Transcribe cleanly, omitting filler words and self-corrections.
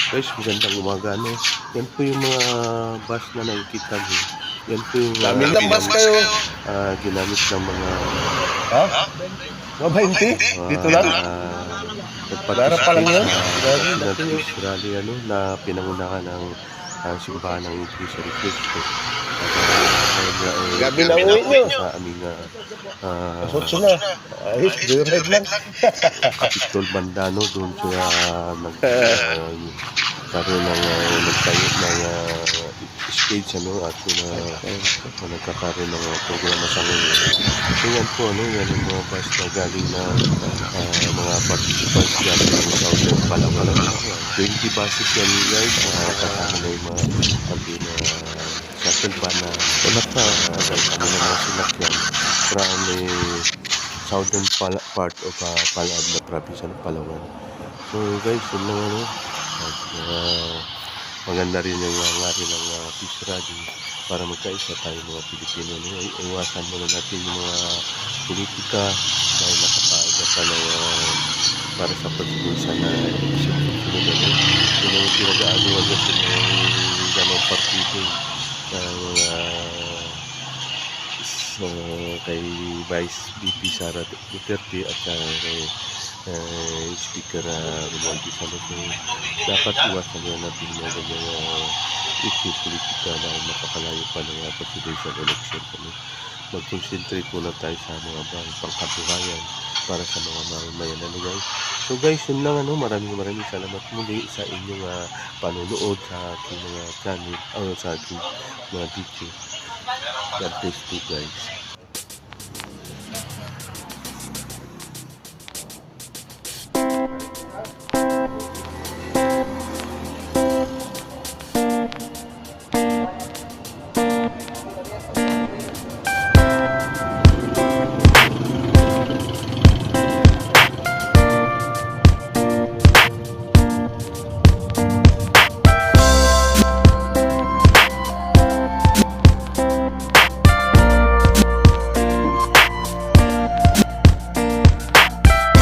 Guys, magandang umaga, no? Yan po yung mga bus na nakikita mo. Yan po yung Daming lambas kayo. ginamit ng mga Ha? Mga 20? Dito lang? Darap pa lang yun? Nag-peace rally, ano, na pinangunahan ng simbahan ng Iglesia ni Cristo. Gabi na uwi nyo. Sa aming Sotso na. Ayos, joyride lang. Capitol Bandano, doon siya nagkaroon ng nagtayo ng stage, ano, at nagkakaroon ng programa sa ngayon. So yan po, ano, yan ang mga bus na galing na mga participants galing ng Southern Palawan. 20 buses yan, guys. Kasama na yung mga shuttle van na wala pa dahil kami na mga sinakyan from southern part of Palawan na province ng Palawan. So guys, yun lang, ano, at maganda rin yung ngari ng peace rally para magkaisa tayo mga Pilipino. Iwasan muna natin yung mga politika dahil nakapaaga pa na para sa pagsusunod na election. Yun ang pinag-aaluan kasi ng ganong partido kay Vice VP Sara Duterte at kay Speaker Romualdez Salazar. Dapat iwasan na natin mga ganyang issues politika dahil napakalayo pa ng presidential election. Mag-concentrate muna tayo sa mga pangkabuhayan para sa mga mamamayan, ano, guys. So guys, yun lang, ano, maraming salamat muli sa inyong panunood sa aking mga channel, sa aking mga video. God bless you, guys.